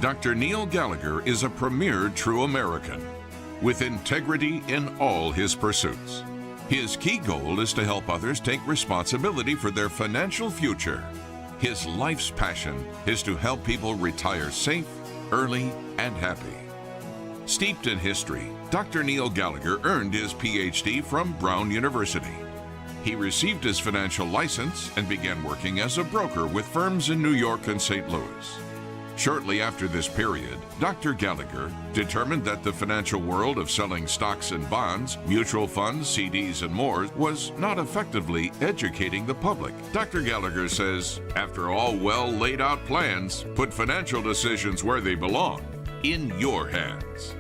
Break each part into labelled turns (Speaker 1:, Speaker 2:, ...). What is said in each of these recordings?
Speaker 1: Dr. Neil Gallagher is a premier true American with integrity in all his pursuits. His key goal is to help others take responsibility for their financial future. His life's passion is to help people retire safe, early, and happy. Steeped in history, Dr. Neil Gallagher earned his Ph.D. from Brown University. He received his financial license and began working as a broker with firms in New York and St. Louis. Shortly after this period, Dr. Gallagher determined that the financial world of selling stocks and bonds, mutual funds, CDs, and more was not effectively educating the public. Dr. Gallagher says, after all well laid out plans, put financial decisions where they belong, in your hands.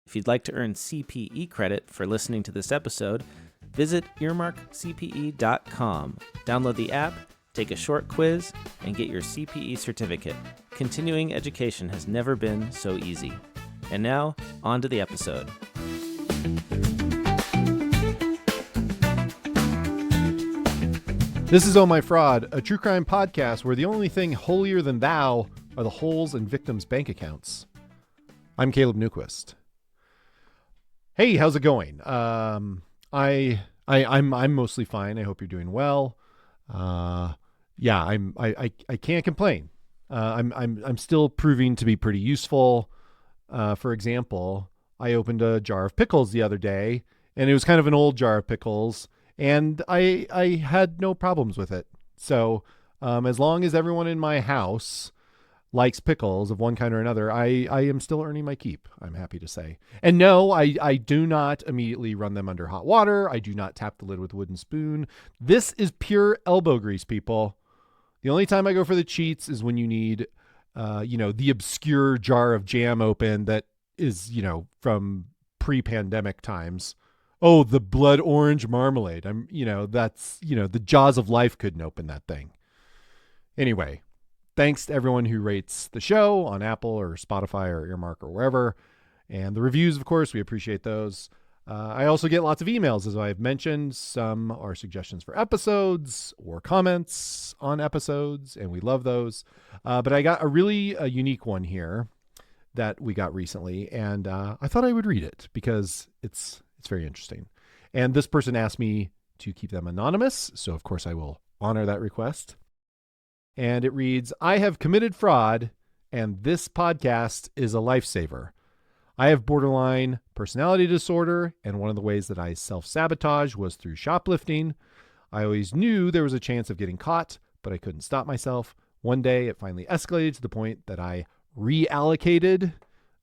Speaker 2: If you'd like to earn CPE credit for listening to this episode, visit earmarkcpe.com. Download the app, take a short quiz, and get your CPE certificate. Continuing education has never been so easy. And now, on to the episode.
Speaker 3: This is Oh My Fraud, a true crime podcast where the only thing holier than thou are the holes in victims' bank accounts. I'm Caleb Newquist. Hey, how's it going? I'm mostly fine. I hope you're doing well. I can't complain. I'm still proving to be pretty useful. For example, I opened a jar of pickles the other day, and it was kind of an old jar of pickles, and I had no problems with it. So as long as everyone in my house likes pickles of one kind or another, I am still earning my keep, I'm happy to say. And no, I do not immediately run them under hot water. I do not tap the lid with a wooden spoon. This is pure elbow grease, people. The only time I go for the cheats is when you need, the obscure jar of jam open that is, from pre-pandemic times. Oh, the blood orange marmalade. The jaws of life couldn't open that thing. Anyway, thanks to everyone who rates the show on Apple or Spotify or Earmark or wherever. And the reviews, of course, we appreciate those. I also get lots of emails, as I've mentioned. Some are suggestions for episodes or comments on episodes, and we love those. But I got a really unique one here that we got recently, and I thought I would read it because it's very interesting. And this person asked me to keep them anonymous, so of course I will honor that request. And it reads, I have committed fraud, and this podcast is a lifesaver. I have borderline personality disorder, and one of the ways that I self-sabotage was through shoplifting. I always knew there was a chance of getting caught, but I couldn't stop myself. One day, it finally escalated to the point that I reallocated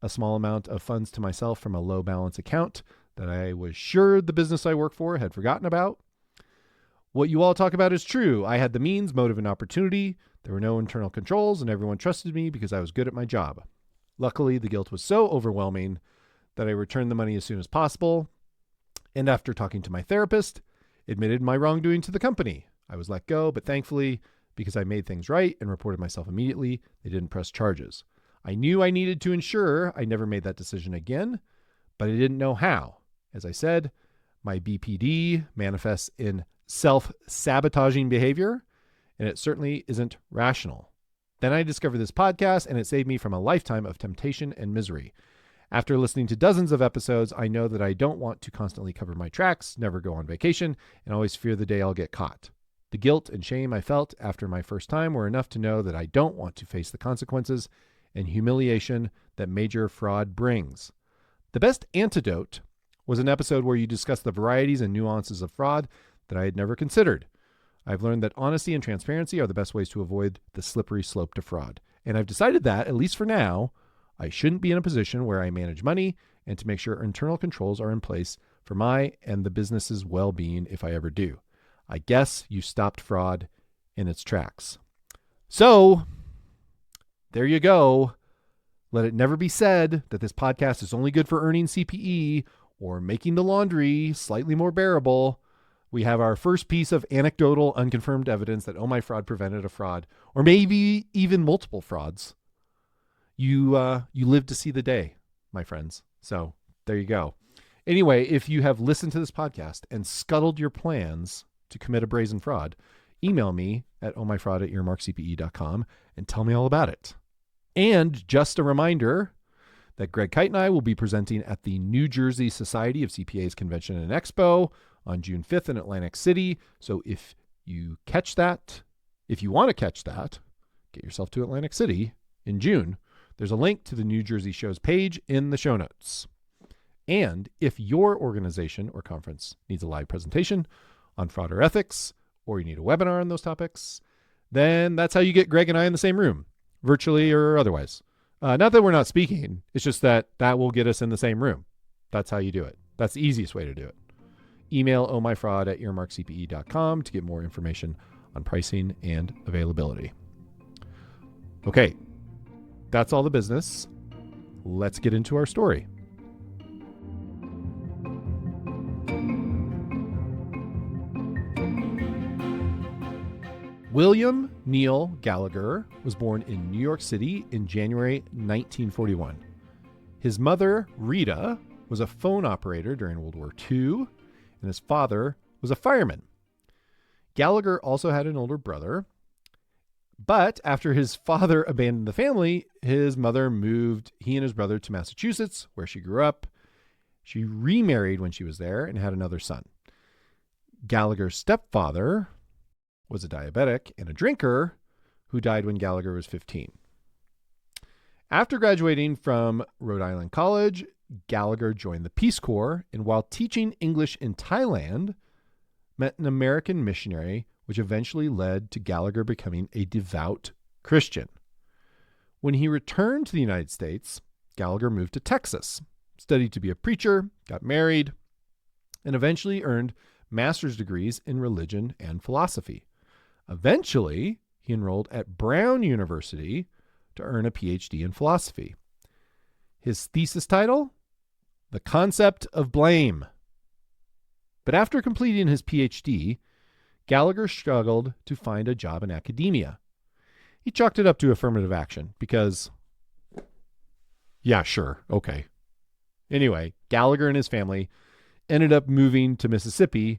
Speaker 3: a small amount of funds to myself from a low balance account that I was sure the business I work for had forgotten about. What you all talk about is true. I had the means, motive, and opportunity. There were no internal controls, and everyone trusted me because I was good at my job. Luckily, the guilt was so overwhelming that I returned the money as soon as possible. And after talking to my therapist, admitted my wrongdoing to the company. I was let go, but thankfully, because I made things right and reported myself immediately, they didn't press charges. I knew I needed to ensure I never made that decision again, but I didn't know how. As I said, my BPD manifests in self-sabotaging behavior, and it certainly isn't rational. Then I discovered this podcast, and it saved me from a lifetime of temptation and misery. After listening to dozens of episodes, I know that I don't want to constantly cover my tracks, never go on vacation, and always fear the day I'll get caught. The guilt and shame I felt after my first time were enough to know that I don't want to face the consequences and humiliation that major fraud brings. The best antidote was an episode where you discussed the varieties and nuances of fraud that I had never considered. I've learned that honesty and transparency are the best ways to avoid the slippery slope to fraud. And I've decided that, at least for now, I shouldn't be in a position where I manage money and to make sure internal controls are in place for my and the business's well-being if I ever do. I guess you stopped fraud in its tracks. So, there you go. Let it never be said that this podcast is only good for earning CPE or making the laundry slightly more bearable. We have our first piece of anecdotal, unconfirmed evidence that Oh My Fraud prevented a fraud, or maybe even multiple frauds. You live to see the day, my friends. So there you go. Anyway, if you have listened to this podcast and scuttled your plans to commit a brazen fraud, email me at ohmyfraud@earmarkcpe.com and tell me all about it. And just a reminder that Greg Kite and I will be presenting at the New Jersey Society of CPAs Convention and Expo on June 5th in Atlantic City. So if you want to catch that, get yourself to Atlantic City in June. There's a link to the New Jersey show's page in the show notes. And if your organization or conference needs a live presentation on fraud or ethics, or you need a webinar on those topics, then that's how you get Greg and I in the same room, virtually or otherwise. Not that we're not speaking. It's just that will get us in the same room. That's how you do it. That's the easiest way to do it. Email ohmyfraud@earmarkcpe.com to get more information on pricing and availability. Okay, that's all the business. Let's get into our story. William Neil Gallagher was born in New York City in January 1941. His mother, Rita, was a phone operator during World War II, and his father was a fireman. Gallagher also had an older brother, but after his father abandoned the family, his mother moved he and his brother to Massachusetts, where she grew up. She remarried when she was there and had another son. Gallagher's stepfather was a diabetic and a drinker who died when Gallagher was 15. After graduating from Rhode Island College, Gallagher joined the Peace Corps, and while teaching English in Thailand, met an American missionary, which eventually led to Gallagher becoming a devout Christian. When he returned to the United States, Gallagher moved to Texas, studied to be a preacher, got married, and eventually earned master's degrees in religion and philosophy. Eventually, he enrolled at Brown University to earn a Ph.D. in philosophy. His thesis title? The Concept of Blame. But after completing his Ph.D., Gallagher struggled to find a job in academia. He chalked it up to affirmative action because, yeah, sure, okay. Anyway, Gallagher and his family ended up moving to Mississippi,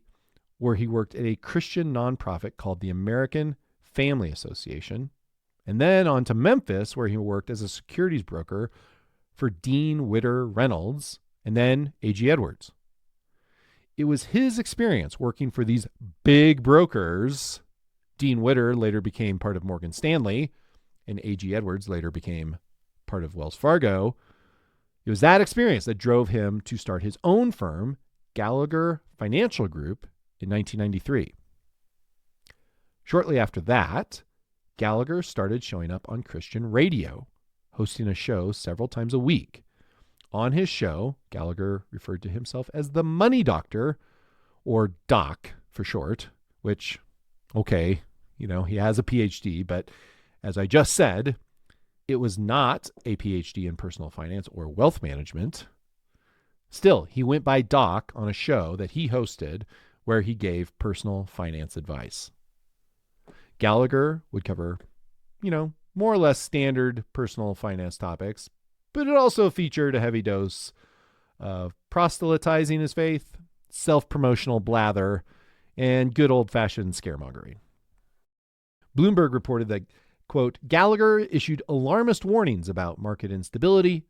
Speaker 3: where he worked at a Christian nonprofit called the American Family Association, and then on to Memphis, where he worked as a securities broker for Dean Witter Reynolds and then A.G. Edwards. It was his experience working for these big brokers. Dean Witter later became part of Morgan Stanley, and A.G. Edwards later became part of Wells Fargo. It was that experience that drove him to start his own firm, Gallagher Financial Group, in 1993. Shortly after that, Gallagher started showing up on Christian radio, hosting a show several times a week. On his show, Gallagher referred to himself as the Money Doctor, or Doc for short, which, okay, he has a PhD, but as I just said, it was not a PhD in personal finance or wealth management. Still, he went by Doc on a show that he hosted where he gave personal finance advice. Gallagher would cover, more or less standard personal finance topics, but it also featured a heavy dose of proselytizing his faith, self-promotional blather, and good old-fashioned scaremongering. Bloomberg reported that, quote, Gallagher issued alarmist warnings about market instability,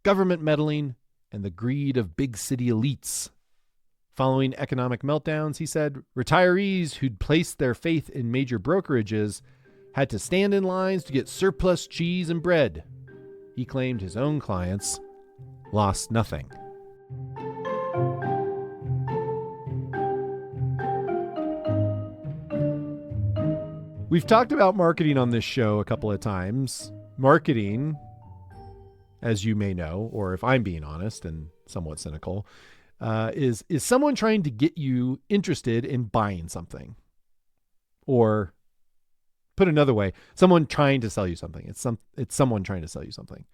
Speaker 3: government meddling, and the greed of big city elites. Following economic meltdowns, he said, retirees who'd placed their faith in major brokerages had to stand in lines to get surplus cheese and bread. He claimed his own clients lost nothing. We've talked about marketing on this show a couple of times. Marketing, as you may know, or if I'm being honest and somewhat cynical, is someone trying to get you interested in buying something. Or put another way, someone trying to sell you something. It's someone trying to sell you something.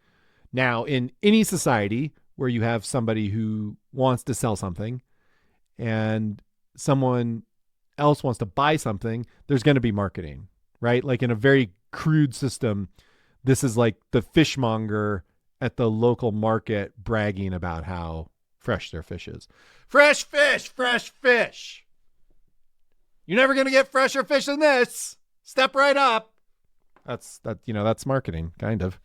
Speaker 3: Now, in any society where you have somebody who wants to sell something and someone else wants to buy something, there's going to be marketing, right? Like in a very crude system, this is like the fishmonger at the local market bragging about how fresh their fish is. Fresh fish, fresh fish. You're never going to get fresher fish than this. Step right up. That's marketing, kind of.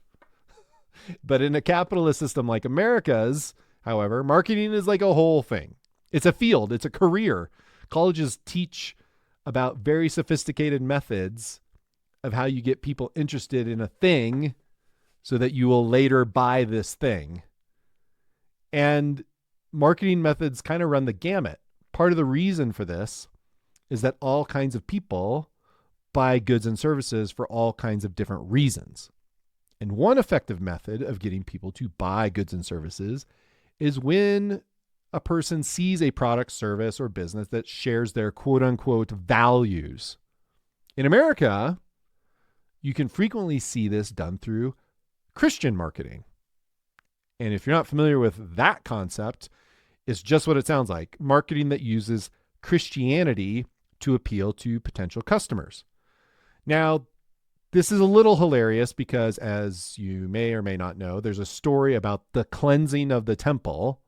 Speaker 3: But in a capitalist system like America's, however, marketing is like a whole thing. It's a field. It's a career. Colleges teach about very sophisticated methods of how you get people interested in a thing so that you will later buy this thing. And marketing methods kind of run the gamut. Part of the reason for this is that all kinds of people buy goods and services for all kinds of different reasons. And one effective method of getting people to buy goods and services is when a person sees a product, service, or business that shares their quote unquote values. In America, you can frequently see this done through Christian marketing. And if you're not familiar with that concept, it's just what it sounds like. Marketing that uses Christianity to appeal to potential customers. Now, this is a little hilarious because, as you may or may not know, there's a story about the cleansing of the temple.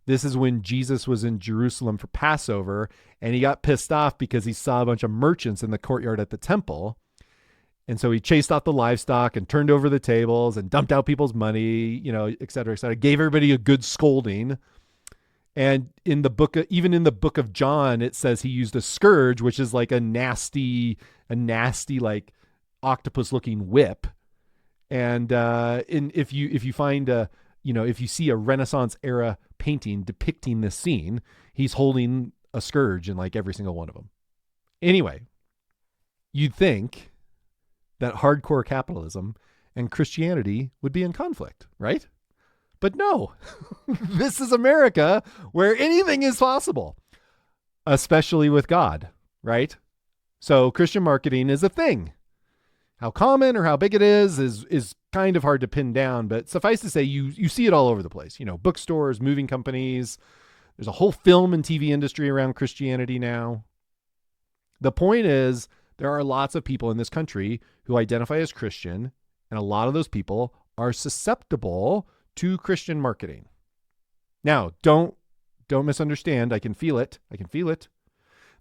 Speaker 3: This is when Jesus was in Jerusalem for Passover, and he got pissed off because he saw a bunch of merchants in the courtyard at the temple. And so he chased off the livestock and turned over the tables and dumped out people's money, et cetera, gave everybody a good scolding. And even in the book of John, it says he used a scourge, which is like a nasty like octopus looking whip. And if you see a Renaissance era painting depicting this scene, he's holding a scourge in like every single one of them. Anyway, you'd think that hardcore capitalism and Christianity would be in conflict, right? But no, this is America where anything is possible, especially with God, right? So Christian marketing is a thing. How common or how big it is kind of hard to pin down, but suffice to say, you see it all over the place. Bookstores, moving companies. There's a whole film and TV industry around Christianity now. The point is, there are lots of people in this country who identify as Christian, and a lot of those people are susceptible to Christian marketing. Now, don't misunderstand. I can feel it.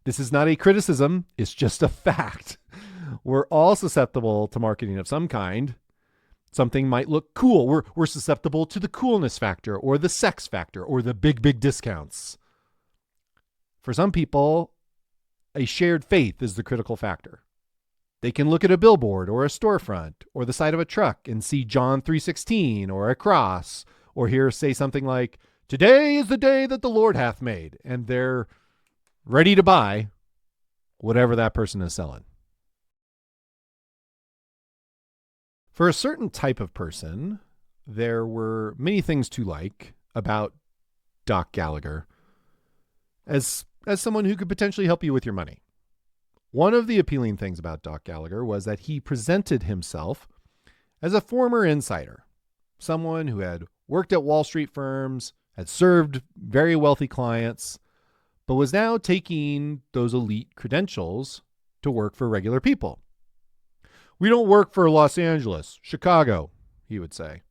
Speaker 3: This is not a criticism. It's just a fact. We're all susceptible to marketing of some kind. Something might look cool. We're susceptible to the coolness factor or the sex factor or the big discounts. For some people, a shared faith is the critical factor. They can look at a billboard or a storefront or the side of a truck and see John 3:16 or a cross, or hear say something like, "Today is the day that the Lord hath made," and they're ready to buy whatever that person is selling. For a certain type of person, there were many things to like about Doc Gallagher as someone who could potentially help you with your money. One of the appealing things about Doc Gallagher was that he presented himself as a former insider, someone who had worked at Wall Street firms, had served very wealthy clients, but was now taking those elite credentials to work for regular people. "We don't work for Los Angeles, Chicago," he would say.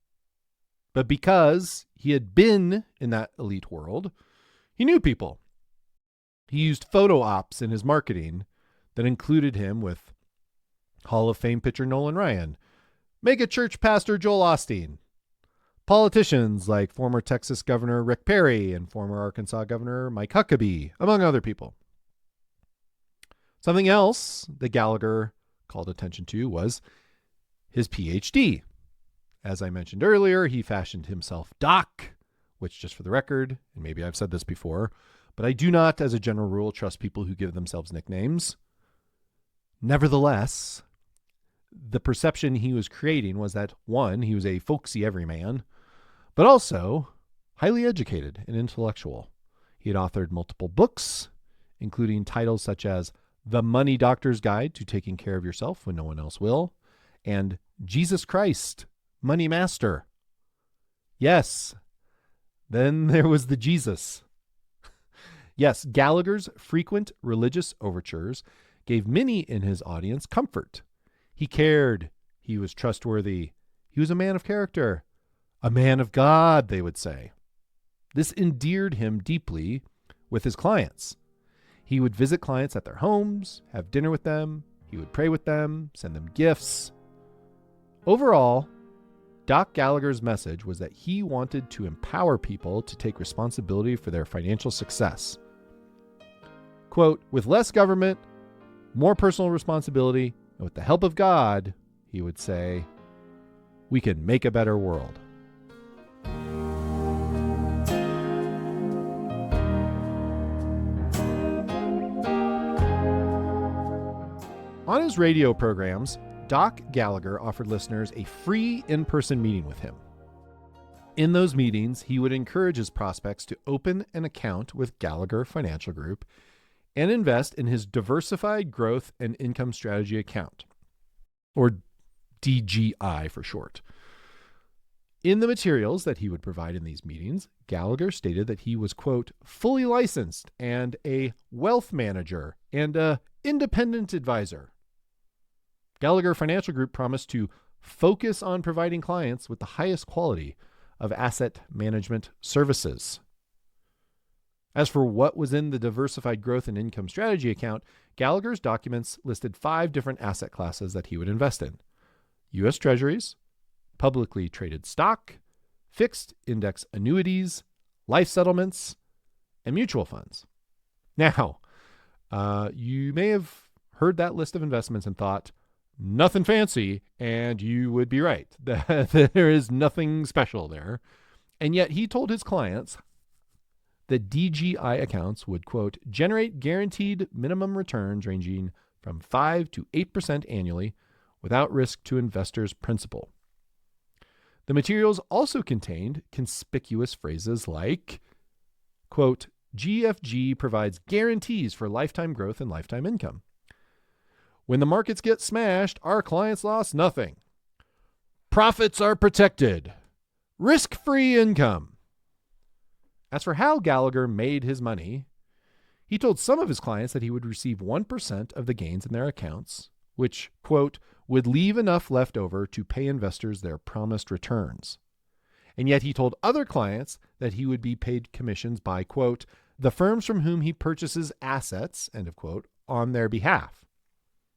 Speaker 3: But because he had been in that elite world, he knew people. He used photo ops in his marketing that included him with Hall of Fame pitcher Nolan Ryan, mega church pastor Joel Osteen, politicians like former Texas Governor Rick Perry and former Arkansas Governor Mike Huckabee, among other people. Something else that Gallagher called attention to was his Ph.D. As I mentioned earlier, he fashioned himself Doc, which, just for the record, and maybe I've said this before, but I do not, as a general rule, trust people who give themselves nicknames. Nevertheless, the perception he was creating was that, one, he was a folksy everyman, but also highly educated and intellectual. He had authored multiple books, including titles such as The Money Doctor's Guide to Taking Care of Yourself When No One Else Will, and Jesus Christ, Money Master. Yes, then there was the Jesus. Yes, Gallagher's frequent religious overtures gave many in his audience comfort. He cared. He was trustworthy. He was a man of character. A man of God, they would say. This endeared him deeply with his clients. He would visit clients at their homes, have dinner with them, he would pray with them, send them gifts. Overall, Doc Gallagher's message was that he wanted to empower people to take responsibility for their financial success. Quote, with less government, more personal responsibility, and with the help of God, he would say, we can make a better world. On his radio programs, Doc Gallagher offered listeners a free in-person meeting with him. In those meetings, he would encourage his prospects to open an account with Gallagher Financial Group and invest in his Diversified Growth and Income Strategy account, or DGI for short. In the materials that he would provide in these meetings, Gallagher stated that he was, quote, fully licensed and a wealth manager and a independent advisor. Gallagher Financial Group promised to focus on providing clients with the highest quality of asset management services. As for what was in the Diversified Growth and Income Strategy account, Gallagher's documents listed 5 different asset classes that he would invest in: U.S. Treasuries, publicly traded stock, fixed index annuities, life settlements, and mutual funds. Now, you may have heard that list of investments and thought, nothing fancy, and you would be right. There is nothing special there. And yet he told his clients that DGI accounts would, quote, generate guaranteed minimum returns ranging from 5 to 8% annually without risk to investors' principal. The materials also contained conspicuous phrases like, quote, GFG provides guarantees for lifetime growth and lifetime income. When the markets get smashed, our clients lost nothing. Profits are protected. Risk-free income. As for how Gallagher made his money, he told some of his clients that he would receive 1% of the gains in their accounts, which, quote, would leave enough left over to pay investors their promised returns. And yet he told other clients that he would be paid commissions by, quote, the firms from whom he purchases assets, end of quote, on their behalf.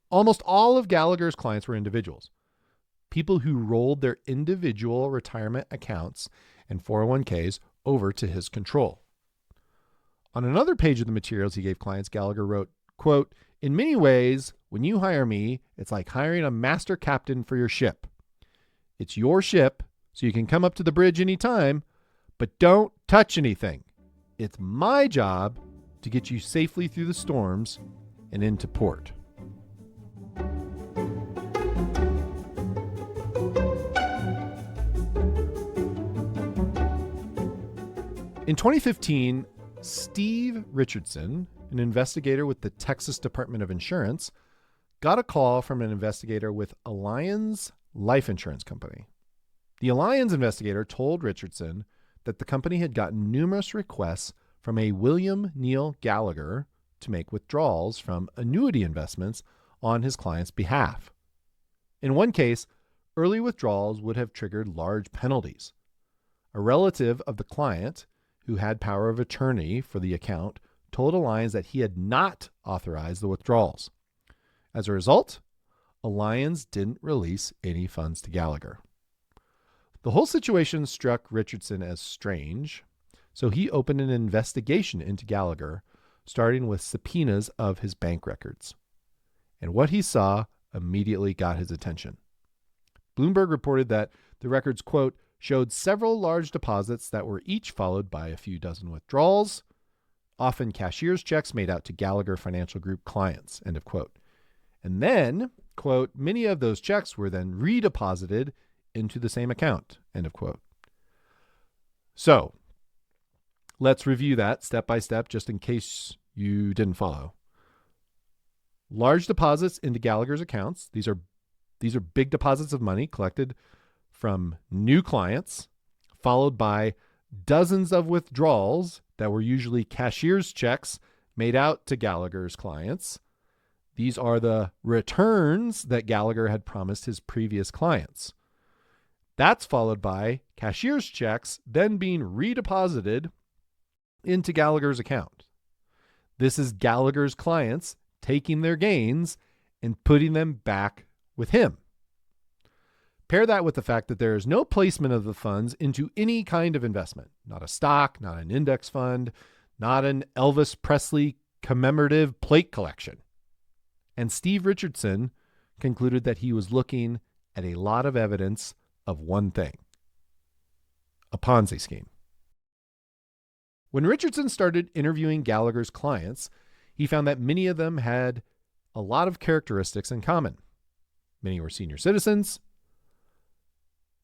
Speaker 3: Almost all of Gallagher's clients were individuals, people who rolled their individual retirement accounts and 401ks over to his control. On another page of the materials he gave clients, Gallagher wrote, quote, in many ways, when you hire me, it's like hiring a master captain for your ship. It's your ship, so you can come up to the bridge anytime, but don't touch anything. It's my job to get you safely through the storms and into port. In 2015, Steve Richardson, an investigator with the Texas Department of Insurance, got a call from an investigator with Allianz Life Insurance Company. The Allianz investigator told Richardson that the company had gotten numerous requests from a William Neal Gallagher to make withdrawals from annuity investments on his client's behalf. In one case, early withdrawals would have triggered large penalties. A relative of the client, who had power of attorney for the account, told Allianz that he had not authorized the withdrawals. As a result, Allianz didn't release any funds to Gallagher. The whole situation struck Richardson as strange, so he opened an investigation into Gallagher, starting with subpoenas of his bank records. And what he saw immediately got his attention. Bloomberg reported that the records, quote, showed several large deposits that were each followed by a few dozen withdrawals, often cashier's checks made out to Gallagher Financial Group clients, end of quote. And then, quote, many of those checks were then redeposited into the same account, end of quote. So let's review that step by step, just in case you didn't follow. Large deposits into Gallagher's accounts. These are big deposits of money collected from new clients, followed by dozens of withdrawals that were usually cashier's checks made out to Gallagher's clients. These are the returns that Gallagher had promised his previous clients. That's followed by cashier's checks then being redeposited into Gallagher's account. This is Gallagher's clients taking their gains and putting them back with him. Pair that with the fact that there is no placement of the funds into any kind of investment, not a stock, not an index fund, not an Elvis Presley commemorative plate collection. And Steve Richardson concluded that he was looking at a lot of evidence of one thing: a Ponzi scheme. When Richardson started interviewing Gallagher's clients, he found that many of them had a lot of characteristics in common. Many were senior citizens.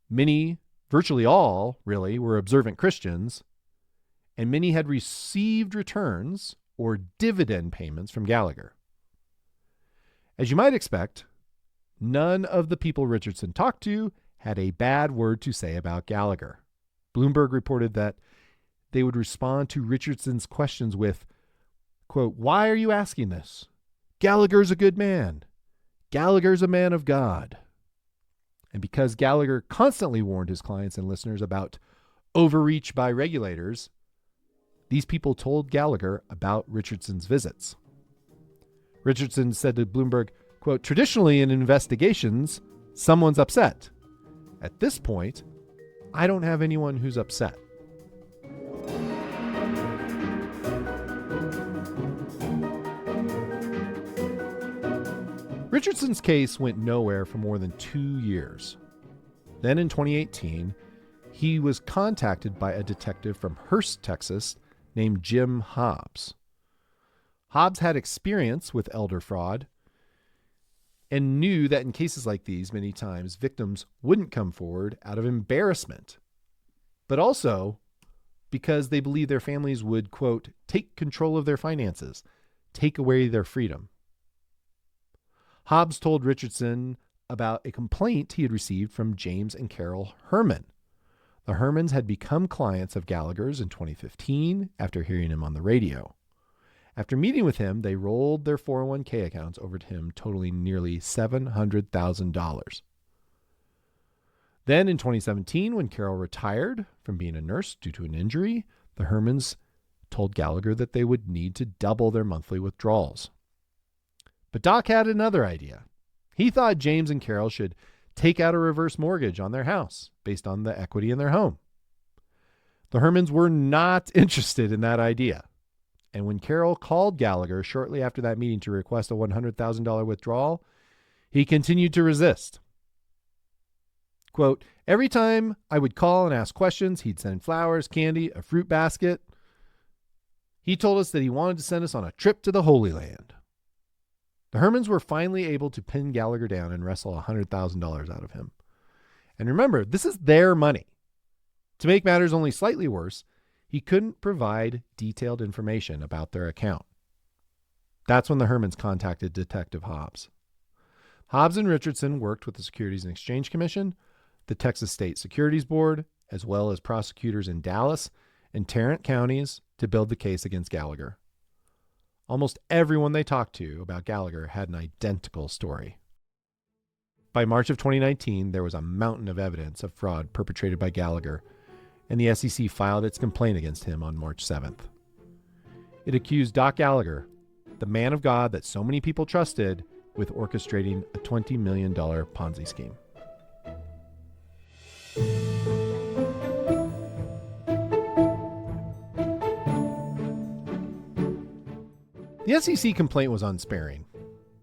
Speaker 3: Many, virtually all, really, were observant Christians. And many had received returns or dividend payments from Gallagher. As you might expect, none of the people Richardson talked to had a bad word to say about Gallagher. Bloomberg reported that they would respond to Richardson's questions with, quote, "Why are you asking this? Gallagher's a good man. Gallagher's a man of God." And because Gallagher constantly warned his clients and listeners about overreach by regulators, these people told Gallagher about Richardson's visits. Richardson said to Bloomberg, quote, "Traditionally in investigations, someone's upset. At this point, I don't have anyone who's upset." Richardson's case went nowhere for more than 2 years. Then in 2018, he was contacted by a detective from Hurst, Texas, named Jim Hobbs. Hobbs had experience with elder fraud and knew that in cases like these, many times victims wouldn't come forward out of embarrassment, but also because they believed their families would, quote, "take control of their finances, take away their freedom." Hobbs told Richardson about a complaint he had received from James and Carol Herman. The Hermans had become clients of Gallagher's in 2015 after hearing him on the radio. After meeting with him, they rolled their 401k accounts over to him, totaling nearly $700,000. Then in 2017, when Carol retired from being a nurse due to an injury, the Hermans told Gallagher that they would need to double their monthly withdrawals. But Doc had another idea. He thought James and Carol should take out a reverse mortgage on their house based on the equity in their home. The Hermans were not interested in that idea. And when Carol called Gallagher shortly after that meeting to request a $100,000 withdrawal, he continued to resist. Quote, "Every time I would call and ask questions, he'd send flowers, candy, a fruit basket. He told us that he wanted to send us on a trip to the Holy Land." The Hermans were finally able to pin Gallagher down and wrestle $100,000 out of him. And remember, this is their money. To make matters only slightly worse, he couldn't provide detailed information about their account. That's when the Hermans contacted Detective Hobbs. Hobbs and Richardson worked with the Securities and Exchange Commission, the Texas State Securities Board, as well as prosecutors in Dallas and Tarrant counties to build the case against Gallagher. Almost everyone they talked to about Gallagher had an identical story. By March of 2019, there was a mountain of evidence of fraud perpetrated by Gallagher, and the SEC filed its complaint against him on March 7th. It accused Doc Gallagher, the man of God that so many people trusted, with orchestrating a $20 million Ponzi scheme. The SEC complaint was unsparing.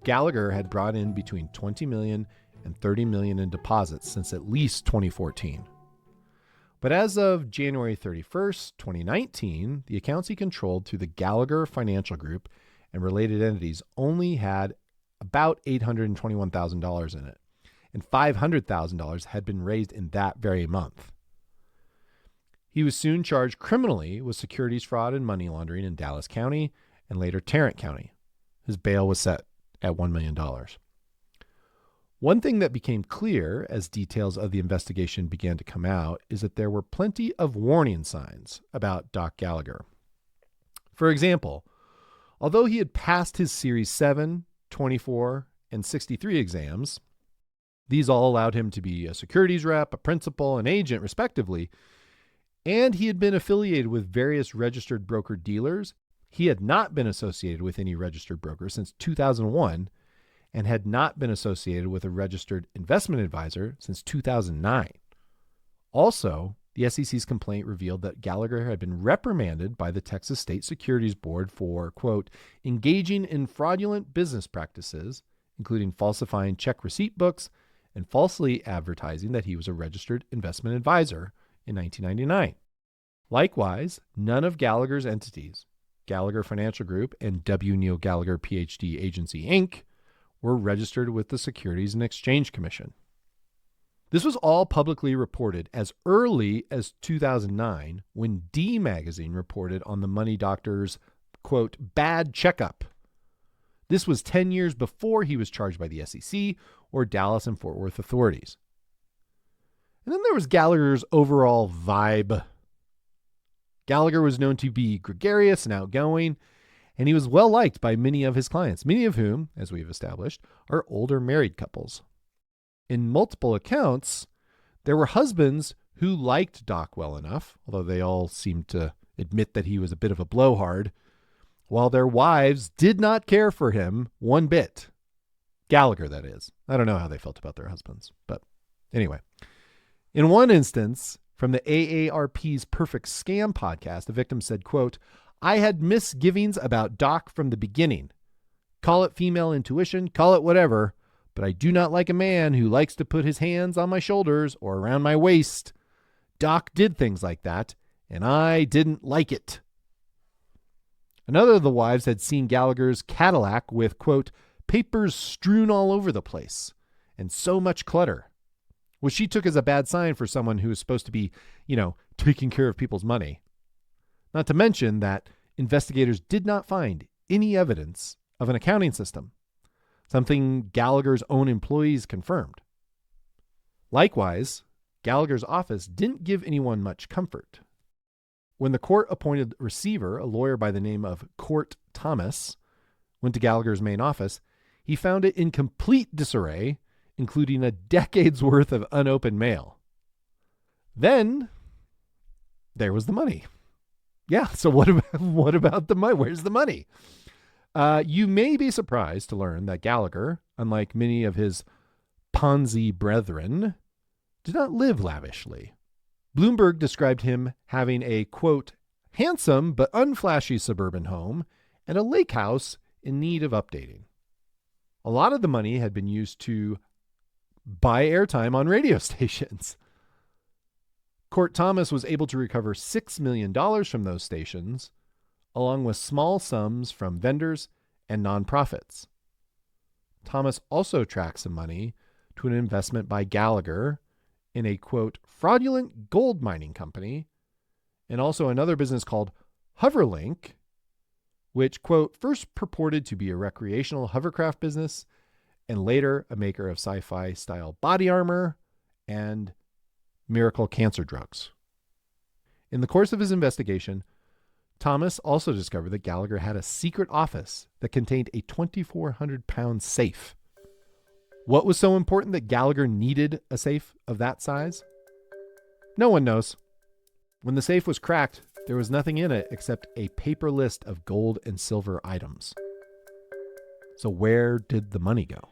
Speaker 3: Gallagher had brought in between $20 million and $30 million in deposits since at least 2014. But as of January 31st, 2019, the accounts he controlled through the Gallagher Financial Group and related entities only had about $821,000 in it, and $500,000 had been raised in that very month. He was soon charged criminally with securities fraud and money laundering in Dallas County and later Tarrant County. His bail was set at $1 million. One thing that became clear as details of the investigation began to come out is that there were plenty of warning signs about Doc Gallagher. For example, although he had passed his Series 7, 24, and 63 exams, these all allowed him to be a securities rep, a principal, an agent, respectively, And he had been affiliated with various registered broker-dealers. He had not been associated with any registered broker since 2001 and had not been associated with a registered investment advisor since 2009. Also, the SEC's complaint revealed that Gallagher had been reprimanded by the Texas State Securities Board for, quote, engaging in fraudulent business practices, including falsifying check receipt books and falsely advertising that he was a registered investment advisor in 1999. Likewise, none of Gallagher's entities, Gallagher Financial Group and W. Neil Gallagher, Ph.D. Agency, Inc., were registered with the Securities and Exchange Commission. This was all publicly reported as early as 2009 when D Magazine reported on the money doctor's, quote, bad checkup. This was 10 years before he was charged by the SEC or Dallas and Fort Worth authorities. And then there was Gallagher's overall vibe. Gallagher was known to be gregarious and outgoing, and he was well liked by many of his clients, many of whom, as we've established, are older married couples. In multiple accounts, there were husbands who liked Doc well enough, although they all seemed to admit that he was a bit of a blowhard, while their wives did not care for him one bit. Gallagher, that is. I don't know how they felt about their husbands, but anyway. In one instance, from the AARP's Perfect Scam podcast, the victim said, quote, I had misgivings about Doc from the beginning. Call it female intuition, call it whatever, but I do not like a man who likes to put his hands on my shoulders or around my waist. Doc did things like that, and I didn't like it. Another of the wives had seen Gallagher's Cadillac with, quote, papers strewn all over the place and so much clutter, which she took as a bad sign for someone who was supposed to be, taking care of people's money. Not to mention that investigators did not find any evidence of an accounting system, something Gallagher's own employees confirmed. Likewise, Gallagher's office didn't give anyone much comfort. When the court-appointed receiver, a lawyer by the name of Court Thomas, went to Gallagher's main office, he found it in complete disarray, including a decade's worth of unopened mail. Then there was the money. Yeah, so what about the money? Where's the money? You may be surprised to learn that Gallagher, unlike many of his Ponzi brethren, did not live lavishly. Bloomberg described him having a, quote, handsome but unflashy suburban home and a lake house in need of updating. A lot of the money had been used to buy airtime on radio stations. Court Thomas was able to recover $6 million from those stations, along with small sums from vendors and nonprofits. Thomas also tracked some money to an investment by Gallagher in a, quote, fraudulent gold mining company, and also another business called Hoverlink, which, quote, first purported to be a recreational hovercraft business and later a maker of sci-fi style body armor and miracle cancer drugs. In the course of his investigation, Thomas also discovered that Gallagher had a secret office that contained a 2,400-pound safe. What was so important that Gallagher needed a safe of that size? No one knows. When the safe was cracked, there was nothing in it except a paper list of gold and silver items. So where did the money go?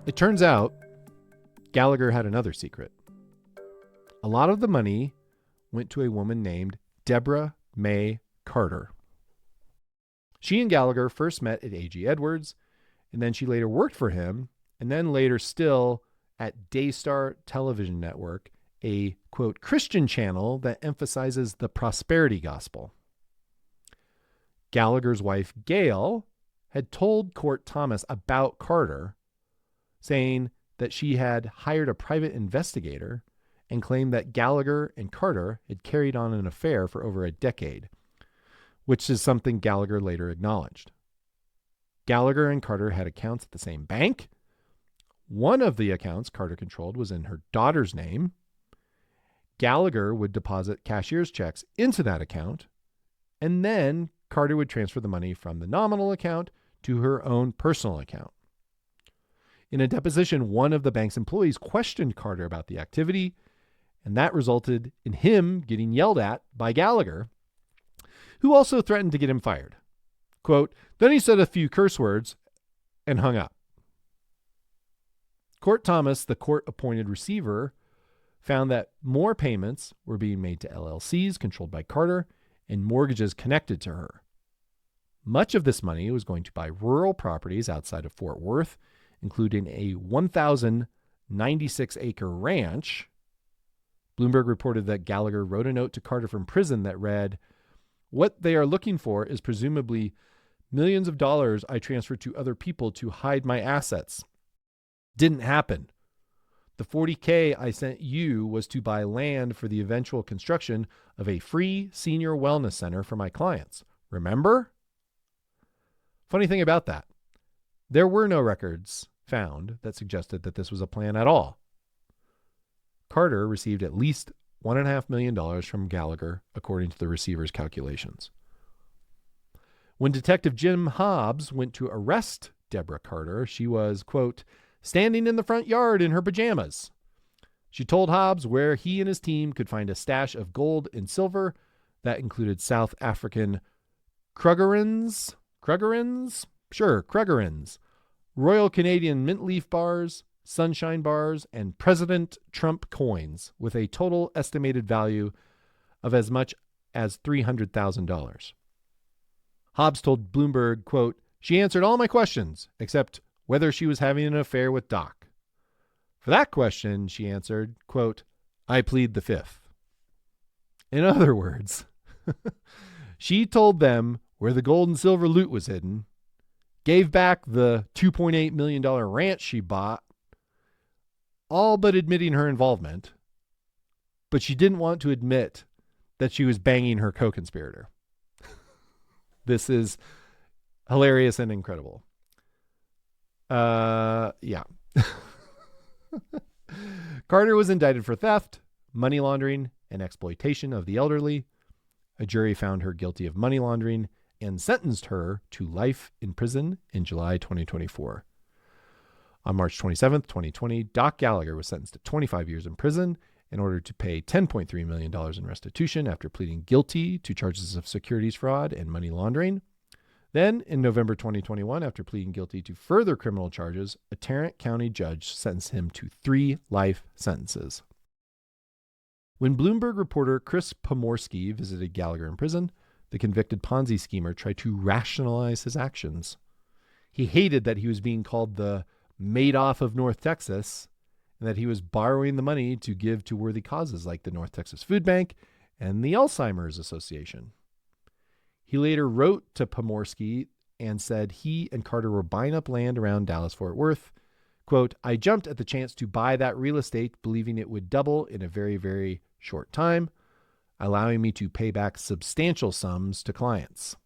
Speaker 3: It turns out Gallagher had another secret. A lot of the money went to a woman named Deborah May Carter. She and Gallagher first met at A.G. Edwards, and then she later worked for him, and then later still at Daystar Television Network, a, quote, Christian channel that emphasizes the prosperity gospel. Gallagher's wife, Gail, had told Court Thomas about Carter, saying that she had hired a private investigator and claimed that Gallagher and Carter had carried on an affair for over a decade, which is something Gallagher later acknowledged. Gallagher and Carter had accounts at the same bank. One of the accounts Carter controlled was in her daughter's name. Gallagher would deposit cashier's checks into that account, and then Carter would transfer the money from the nominal account to her own personal account. In a deposition, one of the bank's employees questioned Carter about the activity, and that resulted in him getting yelled at by Gallagher, who also threatened to get him fired. Quote, then he said a few curse words and hung up. Court Thomas, the court-appointed receiver, found that more payments were being made to LLCs controlled by Carter and mortgages connected to her. Much of this money was going to buy rural properties outside of Fort Worth, including a 1,096-acre ranch. Bloomberg reported that Gallagher wrote a note to Carter from prison that read, what they are looking for is presumably millions of dollars I transferred to other people to hide my assets. Didn't happen. The $40K I sent you was to buy land for the eventual construction of a free senior wellness center for my clients. Remember? Funny thing about that, there were no records found that suggested that this was a plan at all. Carter received at least $1.5 million from Gallagher, according to the receiver's calculations. When Detective Jim Hobbs went to arrest Deborah Carter, she was, quote, standing in the front yard in her pajamas. She told Hobbs where he and his team could find a stash of gold and silver that included South African Krugerrands, Royal Canadian mint leaf bars, sunshine bars, and President Trump coins with a total estimated value of as much as $300,000. Hobbs told Bloomberg, quote, she answered all my questions except whether she was having an affair with Doc. For that question, she answered, quote, I plead the fifth. In other words, she told them where the gold and silver loot was hidden, gave back the $2.8 million ranch she bought, all but admitting her involvement, but she didn't want to admit that she was banging her co-conspirator. This is hilarious and incredible. Yeah. Carter was indicted for theft, money laundering, and exploitation of the elderly. A jury found her guilty of money laundering and sentenced her to life in prison in July 2024. On March 27th, 2020, Doc Gallagher was sentenced to 25 years in prison in order to pay $10.3 million in restitution after pleading guilty to charges of securities fraud and money laundering. Then, in November 2021, after pleading guilty to further criminal charges, a Tarrant County judge sentenced him to 3 life sentences. When Bloomberg reporter Chris Pomorski visited Gallagher in prison, the convicted Ponzi schemer tried to rationalize his actions. He hated that he was being called the Madoff of North Texas and that he was borrowing the money to give to worthy causes like the North Texas Food Bank and the Alzheimer's Association. He later wrote to Pomorski and said he and Carter were buying up land around Dallas-Fort Worth. Quote, I jumped at the chance to buy that real estate, believing it would double in a very, very short time, allowing me to pay back substantial sums to clients.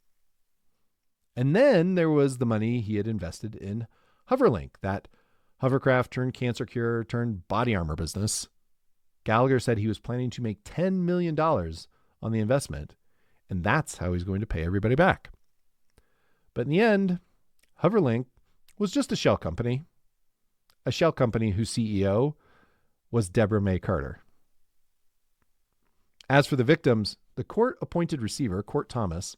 Speaker 3: And then there was the money he had invested in Hoverlink, that hovercraft turned cancer cure turned body armor business. Gallagher said he was planning to make $10 million on the investment, and that's how he's going to pay everybody back. But in the end, Hoverlink was just a shell company whose CEO was Deborah May Carter. As for the victims, the court-appointed receiver, Court Thomas,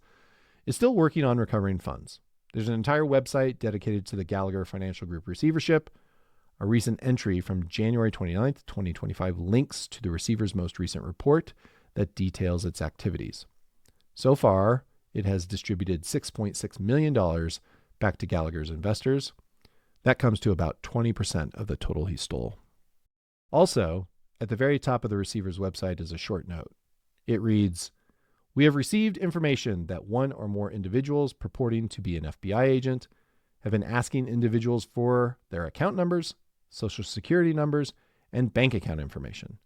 Speaker 3: is still working on recovering funds. There's an entire website dedicated to the Gallagher Financial Group receivership. A recent entry from January 29th, 2025 links to the receiver's most recent report that details its activities. So far, it has distributed $6.6 million back to Gallagher's investors. That comes to about 20% of the total he stole. Also, at the very top of the receiver's website is a short note. It reads, we have received information that one or more individuals purporting to be an FBI agent have been asking individuals for their account numbers, social security numbers, and bank account information.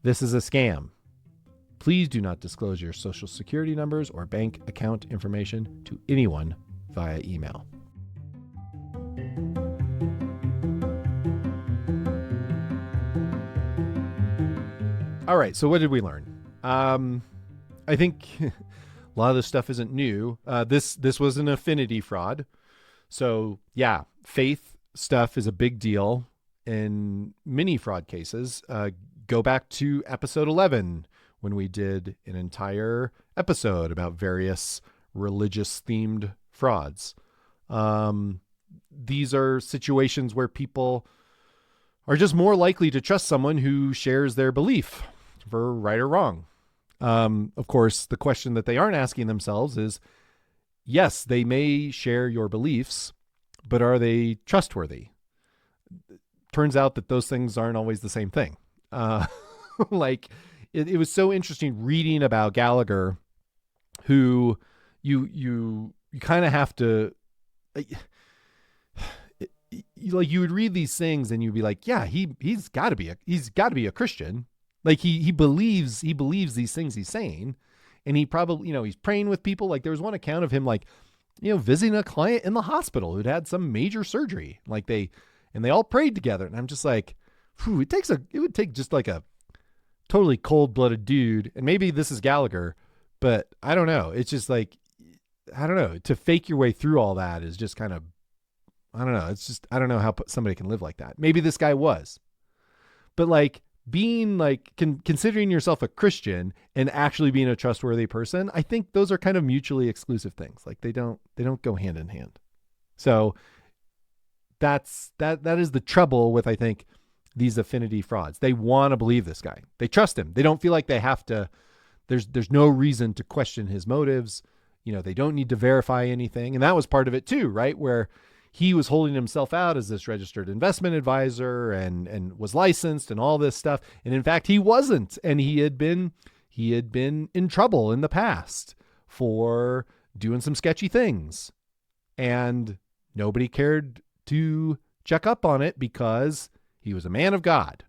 Speaker 3: This is a scam. Please do not disclose your social security numbers or bank account information to anyone via email. All right, so what did we learn? I think a lot of this stuff isn't new. This was an affinity fraud. So yeah, faith stuff is a big deal in many fraud cases. Go back to episode 11 when we did an entire episode about various religious themed frauds. These are situations where people are just more likely to trust someone who shares their belief, for right or wrong. Of course, the question that they aren't asking themselves is, yes, they may share your beliefs, but are they trustworthy? Turns out that those things aren't always the same thing. Like it was so interesting reading about Gallagher, who you kind of have to, like you would read these things and you'd be like, yeah, he's got to be a Christian. Like he believes these things he's saying, and he probably, he's praying with people. Like there was one account of him, like, visiting a client in the hospital who'd had some major surgery. Like they all prayed together. And I'm just like, it would take just like a totally cold-blooded dude. And maybe this is Gallagher, but I don't know. It's just like, I don't know, to fake your way through all that is just kind of, I don't know. It's just, I don't know how somebody can live like that. Maybe this guy was, but like being like, considering yourself a Christian and actually being a trustworthy person, I think those are kind of mutually exclusive things. Like they don't go hand in hand. So that is the trouble with, I think, these affinity frauds. They want to believe this guy. They trust him. They don't feel like they have to, there's no reason to question his motives. They don't need to verify anything. And that was part of it too, right? Where he was holding himself out as this registered investment advisor and was licensed and all this stuff. And in fact, he wasn't. And he had been in trouble in the past for doing some sketchy things. And nobody cared to check up on it because he was a man of God.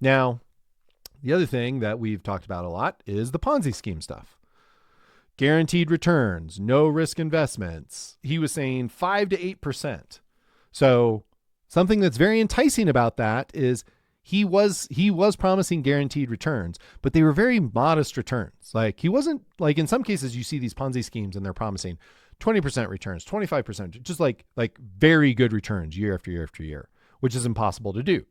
Speaker 3: Now, the other thing that we've talked about a lot is the Ponzi scheme stuff. Guaranteed returns, no risk investments. He was saying 5 to 8%. So something that's very enticing about that is he was promising guaranteed returns, but they were very modest returns. Like he wasn't, like in some cases you see these Ponzi schemes and they're promising 20% returns, 25%, just like very good returns year after year after year, which is impossible to do.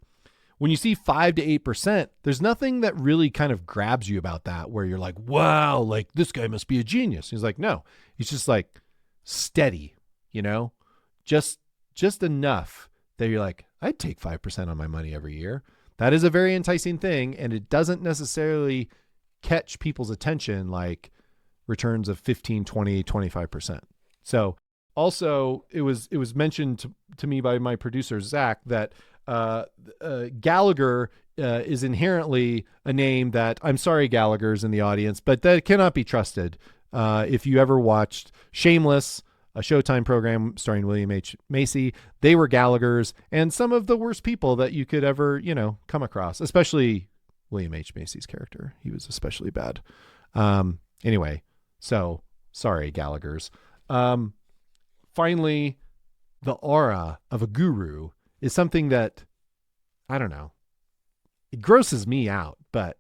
Speaker 3: When you see 5 to 8%, there's nothing that really kind of grabs you about that, where you're like, wow, like this guy must be a genius. He's like, no, he's just like steady, just enough that you're like, I'd take 5% on my money every year. That is a very enticing thing. And it doesn't necessarily catch people's attention like returns of 15, 20, 25%. So also it was mentioned to me by my producer, Zach, that Gallagher is inherently a name that, I'm sorry, Gallagher's in the audience, but that cannot be trusted. If you ever watched Shameless, a Showtime program starring William H. Macy, they were Gallaghers and some of the worst people that you could ever, come across, especially William H. Macy's character. He was especially bad. Anyway, so sorry, Gallaghers. Finally, the aura of a guru is something that, I don't know, it grosses me out, but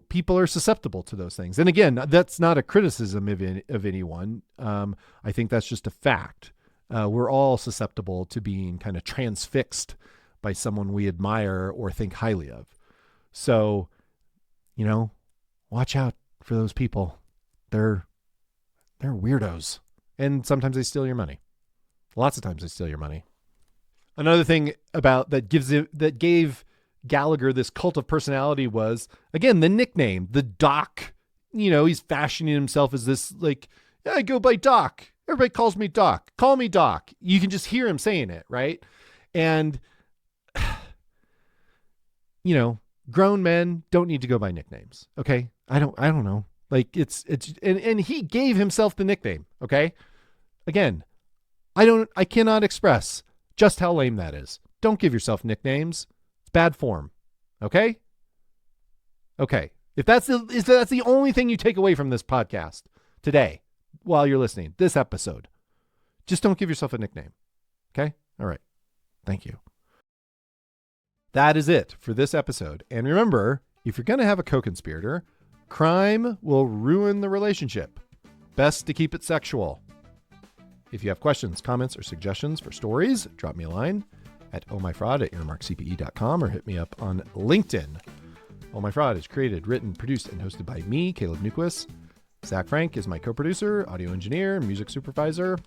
Speaker 3: people are susceptible to those things. And again, that's not a criticism of anyone. I think that's just a fact. We're all susceptible to being kind of transfixed by someone we admire or think highly of. So, watch out for those people. They're weirdos. And sometimes they steal your money. Lots of times they steal your money. Another thing about that gave Gallagher this cult of personality was, again, the nickname, the Doc. He's fashioning himself as this, like, yeah, I go by Doc. Everybody calls me Doc. Call me Doc. You can just hear him saying it, right? And, grown men don't need to go by nicknames. Okay. I don't know. Like and he gave himself the nickname. Okay. Again, I cannot express just how lame that is. Don't give yourself nicknames. It's bad form. Okay? Okay. If that's the only thing you take away from this podcast today while you're listening, this episode, just don't give yourself a nickname. Okay? All right. Thank you. That is it for this episode. And remember, if you're going to have a co-conspirator, crime will ruin the relationship. Best to keep it sexual. If you have questions, comments, or suggestions for stories, drop me a line at ohmyfraud@earmarkcpe.com or hit me up on LinkedIn. Oh My Fraud is created, written, produced, and hosted by me, Caleb Newquist. Zach Frank is my co-producer, audio engineer, and music supervisor.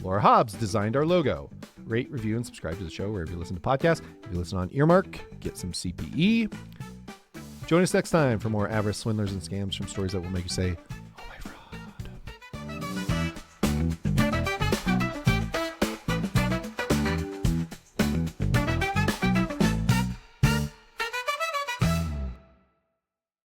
Speaker 3: Laura Hobbs designed our logo. Rate, review, and subscribe to the show wherever you listen to podcasts. If you listen on Earmark, get some CPE. Join us next time for more avarice, swindlers, and scams from stories that will make you say,